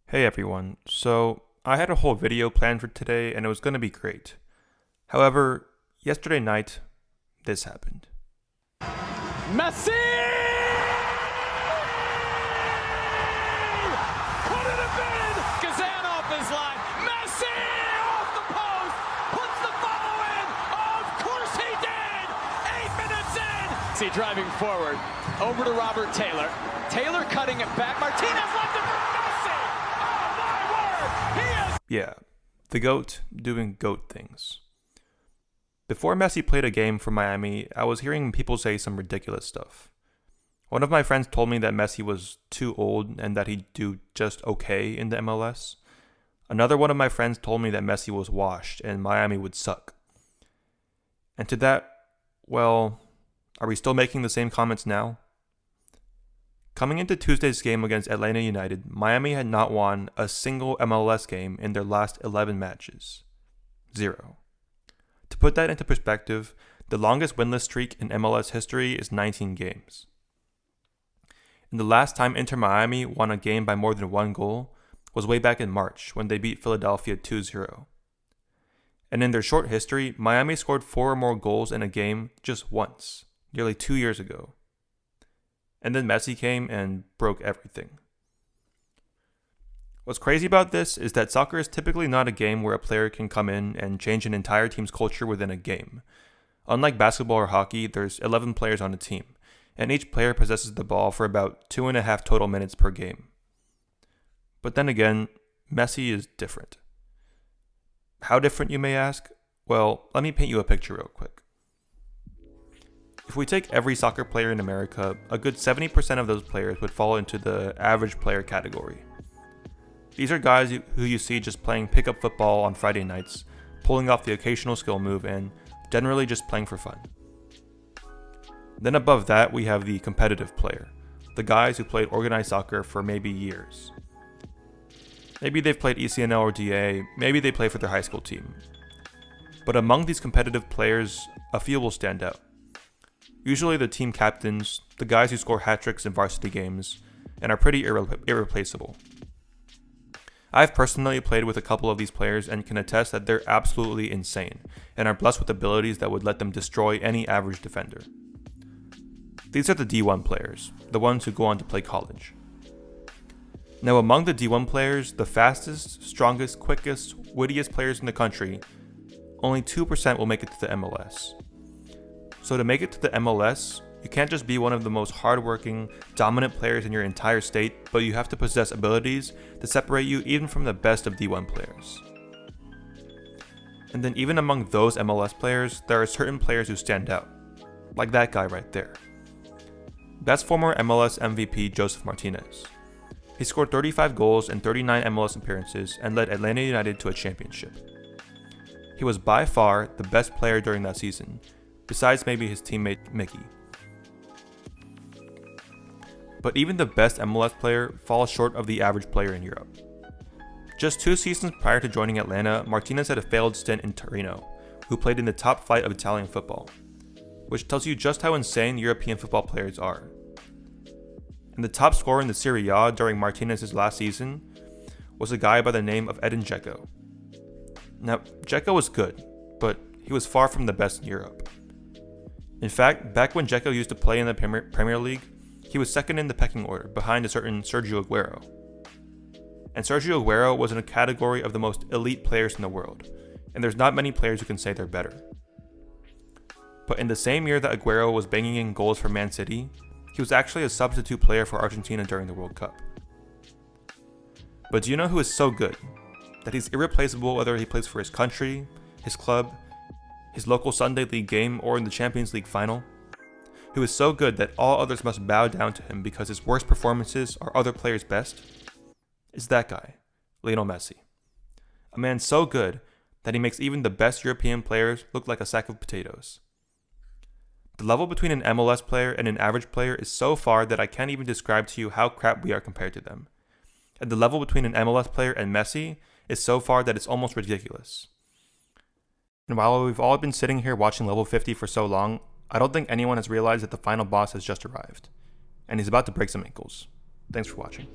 Hey everyone, so I had a whole video planned for today and it was going to be great. However, yesterday night, this happened. Messi! Put it in! Kazan off his line. Messi off the post! Puts the follow in! Of course he did! 8 minutes in! See driving forward. Over to Robert Taylor. Taylor cutting it back. Martinez left it for Messi! Oh my word! He is... Yeah, the GOAT doing GOAT things. Before Messi played a game for Miami, I was hearing people say some ridiculous stuff. One of my friends told me that Messi was too old and that he'd do just okay in the MLS. Another one of my friends told me that Messi was washed and Miami would suck. And to that, well, are we still making the same comments now? Coming into Tuesday's game against Atlanta United, Miami had not won a single MLS game in their last 11 matches. 0. To put that into perspective, the longest winless streak in MLS history is 19 games. And the last time Inter Miami won a game by more than one goal was way back in March when they beat Philadelphia 2-0. And in their short history, Miami scored 4 or more goals in a game just once, nearly 2 years ago. And then Messi came and broke everything. What's crazy about this is that soccer is typically not a game where a player can come in and change an entire team's culture within a game. Unlike basketball or hockey, there's 11 players on a team, and each player possesses the ball for about 2.5 total minutes per game. But then again, Messi is different. How different, you may ask? Well, let me paint you a picture real quick. If we take every soccer player in America, a good 70% of those players would fall into the average player category. These are guys who you see just playing pickup football on Friday nights, pulling off the occasional skill move, and generally just playing for fun. Then above that, we have the competitive player, the guys who played organized soccer for maybe years. Maybe they've played ECNL or DA, maybe they play for their high school team. But among these competitive players, a few will stand out. Usually the team captains, the guys who score hat tricks in varsity games, and are pretty irreplaceable. I've personally played with a couple of these players and can attest that they're absolutely insane and are blessed with abilities that would let them destroy any average defender. These are the D1 players, the ones who go on to play college. Now among the D1 players, the fastest, strongest, quickest, wittiest players in the country, only 2% will make it to the MLS. So to make it to the MLS, you can't just be one of the most hardworking, dominant players in your entire state, but you have to possess abilities that separate you even from the best of D1 players. And then even among those MLS players, there are certain players who stand out, like that guy right there. That's former MLS MVP Josef Martinez. He scored 35 goals in 39 MLS appearances and led Atlanta United to a championship. He was by far the best player during that season, besides maybe his teammate Mickey. But even the best MLS player falls short of the average player in Europe. Just 2 seasons prior to joining Atlanta, Martinez had a failed stint in Torino, who played in the top flight of Italian football, which tells you just how insane European football players are. And the top scorer in the Serie A during Martinez's last season was a guy by the name of Edin Dzeko. Now, Dzeko was good, but he was far from the best in Europe. In fact, back when Dzeko used to play in the Premier League, he was second in the pecking order, behind a certain Sergio Aguero. And Sergio Aguero was in a category of the most elite players in the world, and there's not many players who can say they're better. But in the same year that Aguero was banging in goals for Man City, he was actually a substitute player for Argentina during the World Cup. But do you know who is so good that he's irreplaceable whether he plays for his country, his club, his local Sunday League game, or in the Champions League final? Who is so good that all others must bow down to him because his worst performances are other players' best? It's that guy, Lionel Messi. A man so good that he makes even the best European players look like a sack of potatoes. The level between an MLS player and an average player is so far that I can't even describe to you how crap we are compared to them. And the level between an MLS player and Messi is so far that it's almost ridiculous. And while we've all been sitting here watching Level 50 for so long, I don't think anyone has realized that the final boss has just arrived, and he's about to break some ankles. Thanks for watching.